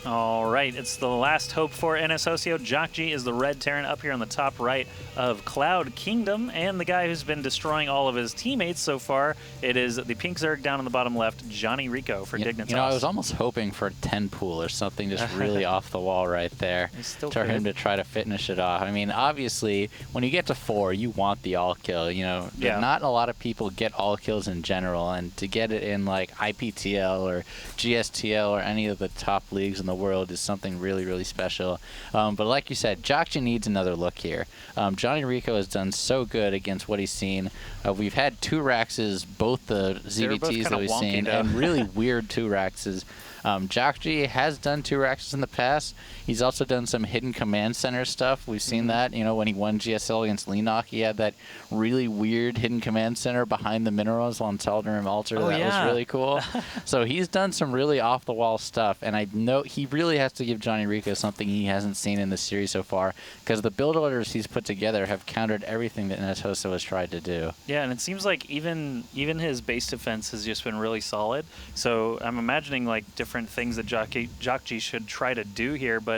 All right, it's the last hope for NsHoSeo.Jjakji is the red Terran up here on the top right of Cloud Kingdom, and the guy who's been destroying all of his teammates so far, it is the pink Zerg down on the bottom left, JonnyREcco for Dignitas. You know, I was almost hoping for a 10 pool or something just really off the wall right there for him to try to finish it off. I mean, obviously, when you get to 4, you want the all kill. You know, not a lot of people get all kills in general, and to get it in like IPTL or GSTL or any of the top leagues in the world is something really, really special. But like you said, Jjakji needs another look here. JonnyREcco has done so good against what he's seen. We've had 2-Raxes, both the ZVTs that we've seen, and really weird 2-Raxes. Jjakji has done 2-Raxes in the past. He's also done some hidden command center stuff. We've seen that, you know, when he won GSL against Leenock, he had that really weird hidden command center behind the minerals on Tal'Darim Altar. That was really cool. So he's done some really off-the-wall stuff, and I know he really has to give JonnyREcco something he hasn't seen in the series so far, because the build orders he's put together have countered everything that NsHoSeo has tried to do. Yeah, and it seems like even his base defense has just been really solid. So I'm imagining like different things that Jjakji should try to do here, but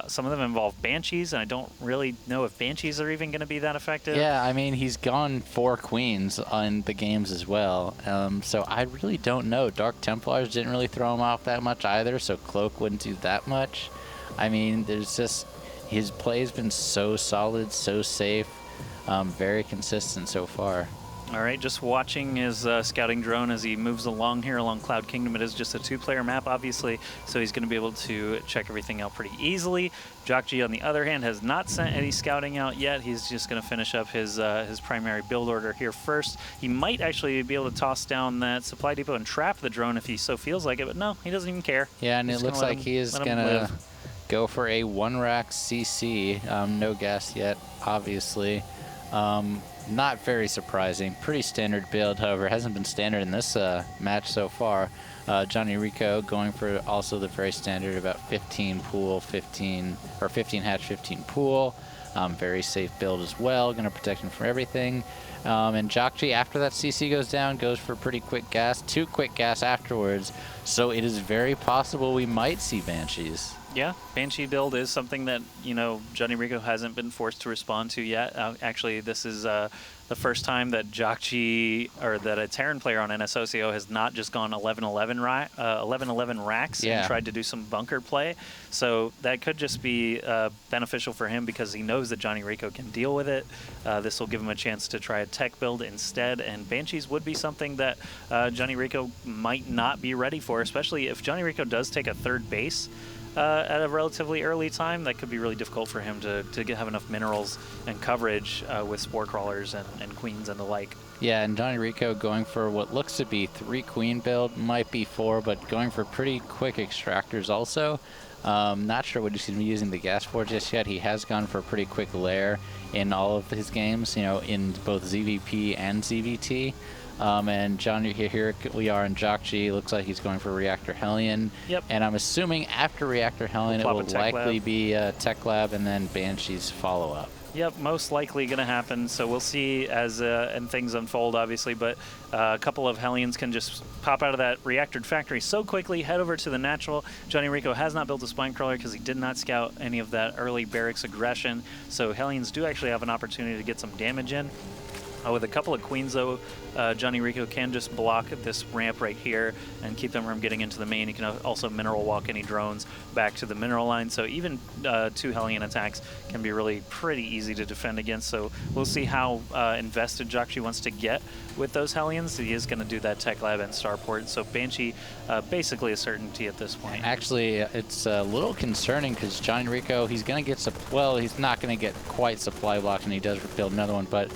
some of them involve Banshees, and I don't really know if Banshees are even going to be that effective. Yeah, I mean, he's gone 4 Queens on the games as well, so I really don't know. Dark Templars didn't really throw him off that much either, so Cloak wouldn't do that much. I mean, there's just, his play's been so solid, so safe, very consistent so far. All right, just watching his scouting drone as he moves along here along Cloud Kingdom. It is just a 2-player map, obviously, so he's going to be able to check everything out pretty easily. Jjakji, on the other hand, has not sent any scouting out yet. He's just going to finish up his primary build order here first. He might actually be able to toss down that supply depot and trap the drone if he so feels like it, but no, he doesn't even care. Yeah, and it looks like he is going to go for a 1-Rax CC. No gas yet, obviously. Not very surprising. Pretty standard build, however, hasn't been standard in this match so far. JonnyREcco going for also the very standard about 15 pool, 15 hatch, 15 pool. Very safe build as well. Going to protect him from everything. And Jjakji, after that CC goes down, goes for pretty quick gas. 2 quick gas afterwards. So it is very possible we might see Banshees. Yeah, Banshee build is something that, you know, JonnyREcco hasn't been forced to respond to yet. Actually, this is the first time that Jjakji, or that a Terran player on NsHoSeo has not just gone 11-11 racks and tried to do some bunker play. So that could just be beneficial for him because he knows that JonnyREcco can deal with it. This will give him a chance to try a tech build instead, and Banshees would be something that JonnyREcco might not be ready for, especially if JonnyREcco does take a 3rd base at a relatively early time. That could be really difficult for him to have enough minerals and coverage with spore crawlers and queens and the like. Yeah, and JonnyREcco going for what looks to be 3 queen build, might be 4, but going for pretty quick extractors also. Not sure what he's going to be using the gas for just yet. He has gone for a pretty quick lair in all of his games, you know, in both ZVP and ZVT. And Johnny, here we are in Jjakji. Looks like he's going for Reactor Hellion. Yep. And I'm assuming after Reactor Hellion, it will likely be Tech Lab and then Banshee's follow-up. Yep, most likely going to happen. So we'll see as and things unfold, obviously. But a couple of Hellions can just pop out of that reactored factory so quickly, head over to the natural. JonnyREcco has not built a spine crawler because he did not scout any of that early barracks aggression. So Hellions do actually have an opportunity to get some damage in. With a couple of queens, though, JonnyREcco can just block this ramp right here and keep them from getting into the main. He can also mineral walk any drones back to the mineral line. So even 2 Hellion attacks can be really pretty easy to defend against. So we'll see how invested Jjakji wants to get with those Hellions. He is going to do that Tech Lab and Starport. So Banshee, basically a certainty at this point. Actually, it's a little concerning because JonnyREcco, he's going to get, well, he's not going to get quite supply blocked, and he does build another one, but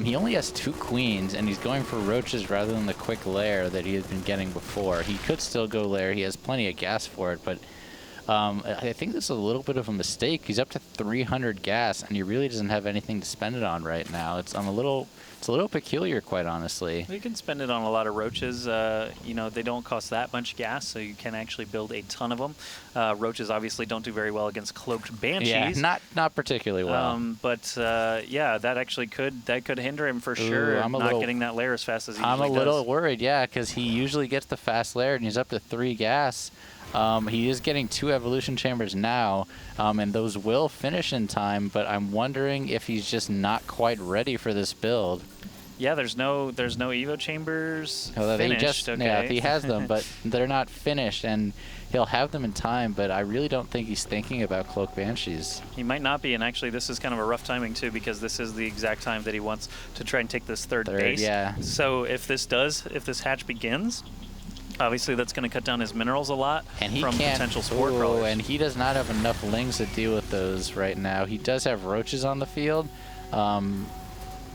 he only has 2 queens, and he's going for roaches rather than the quick lair that he has been getting before. He could still go lair. He has plenty of gas for it, but I think this is a little bit of a mistake. He's up to 300 gas, and he really doesn't have anything to spend it on right now. It's a little peculiar, quite honestly. You can spend it on a lot of roaches. You know, they don't cost that much gas, so you can actually build a ton of them. Roaches obviously don't do very well against cloaked Banshees. Yeah, not particularly well. Yeah, that actually could hinder him for sure. Not getting that lair as fast as he usually does. I'm a little worried, yeah, because he usually gets the fast lair, and he's up to 3 gas. He is getting 2 evolution chambers now, and those will finish in time, but I'm wondering if he's just not quite ready for this build. Yeah, there's no Evo chambers finished. Yeah, he has them, but they're not finished, and he'll have them in time, but I really don't think he's thinking about Cloak Banshees. He might not be, and actually this is kind of a rough timing too, because this is the exact time that he wants to try and take this third base. Yeah. So if this hatch begins, obviously that's going to cut down his minerals a lot from potential spore crawlers. And he does not have enough lings to deal with those right now. He does have roaches on the field.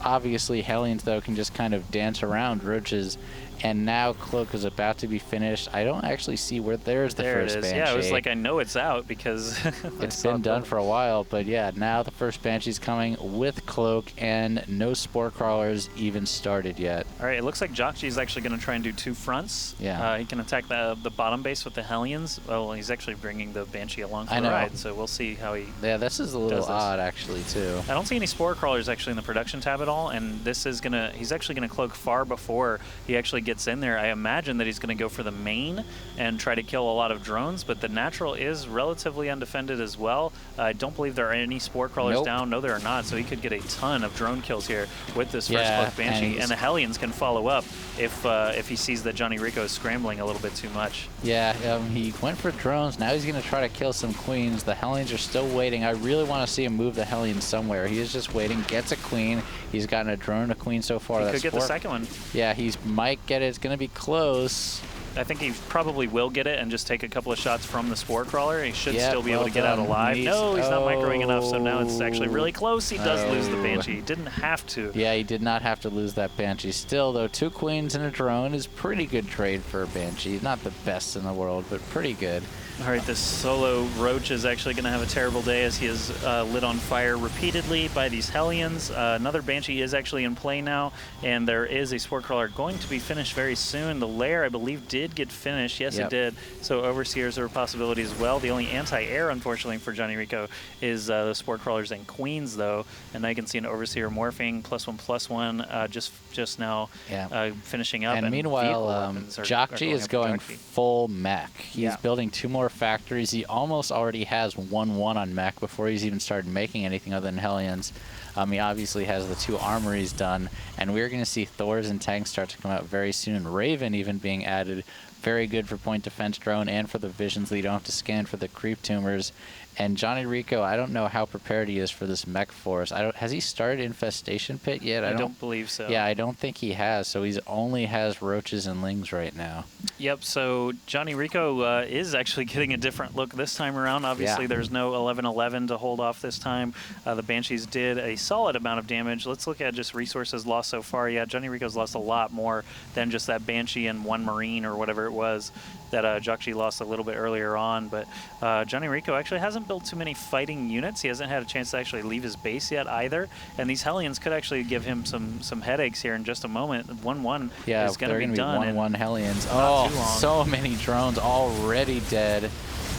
Obviously, Hellions, though, can just kind of dance around roaches. And now Cloak is about to be finished. I don't actually see where there's the first Banshee. Yeah, I was like, I know it's out because it's been done for a while. But yeah, now the first Banshee's coming with Cloak, and no spore crawlers even started yet. All right, it looks like Jjakji is actually going to try and do 2 fronts. Yeah. He can attack the bottom base with the Hellions. Well, he's actually bringing the Banshee along for the ride, so we'll see how he this is a little odd, actually, too. I don't see any spore crawlers actually in the production tab at all, and this is he's actually going to Cloak far before he actually gets in there. I imagine that he's going to go for the main and try to kill a lot of drones, but the natural is relatively undefended as well. I don't believe there are any spore crawlers down. No, there are not, so he could get a ton of drone kills here with this first Cloak Banshee, and the Hellions can follow up if he sees that JonnyREcco is scrambling a little bit too much. Yeah, he went for drones. Now he's going to try to kill some queens. The Hellions are still waiting. I really want to see him move the Hellions somewhere. He is just waiting, gets a queen. He's gotten a drone and a queen so far. He could get the second one. Yeah, he might get it. It's going to be close. I think he probably will get it and just take a couple of shots from the spore crawler. He should still be able to get out alive. No, he's not microing enough, so now it's actually really close. He does lose the Banshee. He didn't have to. Yeah, he did not have to lose that Banshee. Still, though, 2 queens and a drone is pretty good trade for a Banshee. Not the best in the world, but pretty good. All right, this solo Roach is actually going to have a terrible day as he is lit on fire repeatedly by these Hellions. Another Banshee is actually in play now, and there is a spore crawler going to be finished very soon. The lair, I believe, did get finished. Yes, it did. So Overseers are a possibility as well. The only anti-air, unfortunately, for JonnyREcco is the spore crawlers and queens, though. And now you can see an Overseer morphing, +1/+1, just now finishing up. And meanwhile, Jjakji is going full mech. He's building 2 more factories. He almost already has 1-1 on mech before he's even started making anything other than Hellions. He obviously has the 2 armories done, and we're going to see Thors and tanks start to come out very soon. Raven even being added. Very good for point defense drone and for the visions that you don't have to scan for the creep tumors. And JonnyREcco, I don't know how prepared he is for this mech force. Has he started Infestation Pit yet? I don't believe so. Yeah, I don't think he has. So he only has roaches and lings right now. Yep, so JonnyREcco is actually getting a different look this time around. Obviously, there's no 11-11 to hold off this time. The Banshees did a solid amount of damage. Let's look at just resources lost so far. Yeah, JonnyREcco's lost a lot more than just that Banshee and 1 Marine or whatever it was that Jjakji lost a little bit earlier on. But JonnyREcco actually hasn't built too many fighting units. He hasn't had a chance to actually leave his base yet either. And these Hellions could actually give him some headaches here in just a moment. 1-1 is going to be done. 1-1 Hellions. Oh, so many drones already dead.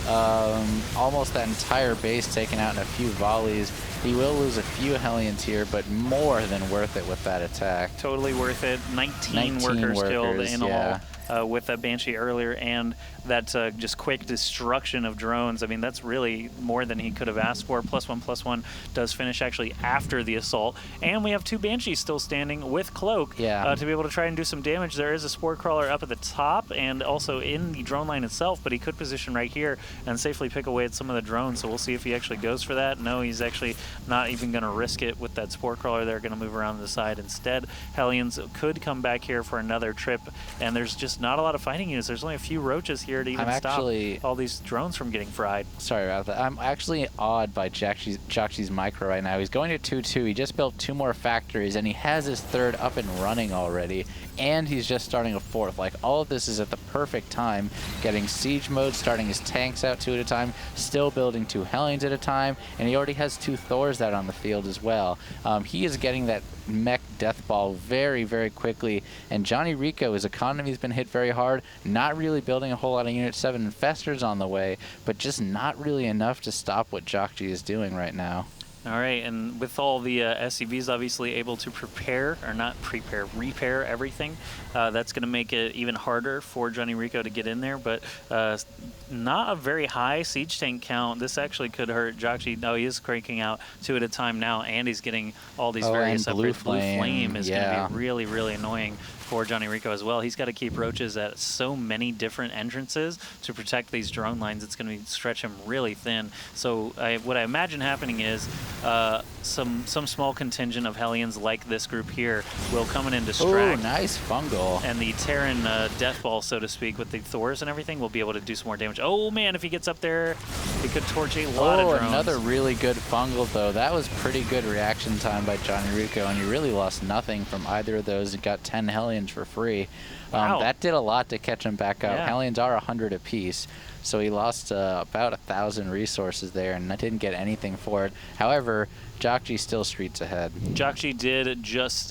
Almost that entire base taken out in a few volleys. He will lose a few Hellions here, but more than worth it with that attack. Totally worth it. 19 workers killed in all. With that Banshee earlier, and that just quick destruction of drones. I mean, that's really more than he could have asked for. +1/+1 does finish actually after the assault, and we have 2 Banshees still standing with Cloak to be able to try and do some damage. There is a spore crawler up at the top and also in the drone line itself, but he could position right here and safely pick away at some of the drones, so we'll see if he actually goes for that. No, he's actually not even going to risk it with that spore crawler. They're going to move around to the side instead. Hellions could come back here for another trip, and there's just not a lot of fighting units. There's only a few roaches here to even stop all these drones from getting fried. Sorry about that. I'm actually awed by Jjakji's micro right now. He's going to 2-2. He just built 2 more factories, and he has his 3rd up and running already. And he's just starting a 4th. Like, all of this is at the perfect time. Getting siege mode, starting his tanks out 2 at a time, still building 2 Hellions at a time, and he already has 2 Thors out on the field as well. He is getting that mech death ball very, very quickly, and JonnyREcco, his economy's been hit very hard, not really building a whole lot of Unit 7 infestors on the way, but just not really enough to stop what Jjakji is doing right now. All right, and with all the SCVs obviously able to prepare, or not prepare, repair everything, that's going to make it even harder for JonnyREcco to get in there, but not a very high siege tank count. This actually could hurt Jjakji. No, he is cranking out 2 at a time now, and he's getting all these various upgrades. Blue Flame is going to be really, really annoying for JonnyREcco as well. He's got to keep roaches at so many different entrances to protect these drone lines. It's going to stretch him really thin. So what I imagine happening is some small contingent of Hellions like this group here will come in and distract. Oh, nice fungal. And the Terran death ball, so to speak, with the Thors and everything, will be able to do some more damage. Oh man, if he gets up there, he could torch a lot of drones. Another really good fungal though. That was pretty good reaction time by JonnyREcco, and you really lost nothing from either of those. You got 10 Hellions for free. Wow. That did a lot to catch him back up. Yeah. Hellions are 100 apiece, so he lost about 1,000 resources there, and I didn't get anything for it. However, Jjakji still streets ahead. Jjakji did just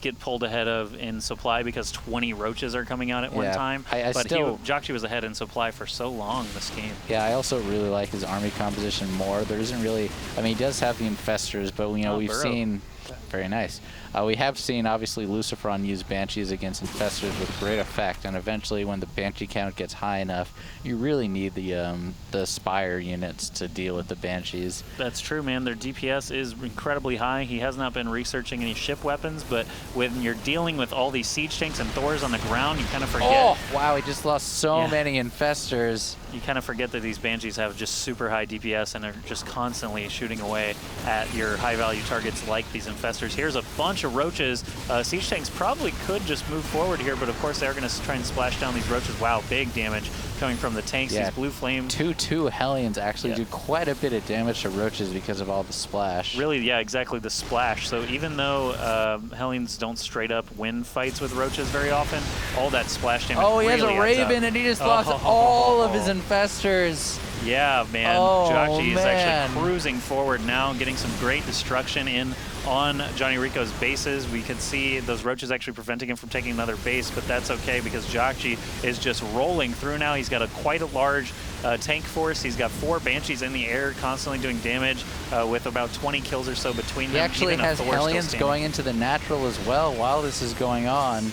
get pulled ahead of in supply because 20 roaches are coming out at one time. But Jjakji was ahead in supply for so long this game. Yeah, I also really like his army composition more. There isn't really, I mean, he does have the infestors, but you know, we've seen, very nice. We have seen, obviously, Lucifron use Banshees against infestors with great effect, and eventually when the Banshee count gets high enough, you really need the Spire units to deal with the Banshees. That's true, man. Their DPS is incredibly high. He has not been researching any ship weapons, but when you're dealing with all these siege tanks and Thors on the ground, you kind of forget. Oh, wow, he just lost so many infestors. You kind of forget that these Banshees have just super high DPS and are just constantly shooting away at your high-value targets like these infestors. Here's a bunch of roaches. Siege tanks probably could just move forward here, but of course they're going to try and splash down these roaches. Wow, big damage coming from the tanks. These blue flame. 2/2 Hellions actually do quite a bit of damage to roaches because of all the splash. Really, yeah, exactly, the splash. So even though Hellions don't straight up win fights with roaches very often, all that splash damage he really has a Raven and he just lost all of his infestors. Yeah, man. Jjakji is actually cruising forward now, getting some great destruction in on JonnyREcco's bases. We could see those roaches actually preventing him from taking another base, but that's okay because Jjakji is just rolling through now. He's got quite a large tank force. He's got 4 Banshees in the air, constantly doing damage with about 20 kills or so between them. He actually has Hellions going into the natural as well while this is going on.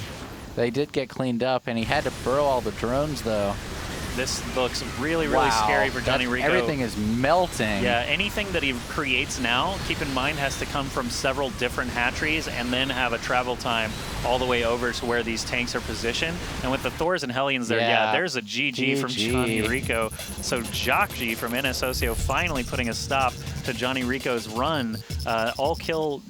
They did get cleaned up, and he had to burrow all the drones, though. This looks really, really scary for JonnyREcco. Everything is melting. Yeah, anything that he creates now, keep in mind, has to come from several different hatcheries and then have a travel time all the way over to where these tanks are positioned. And with the Thors and Hellions there, there's a GG from JonnyREcco. So Jjakji from NsHoSeo finally putting a stop to JonnyREcco's run. All kill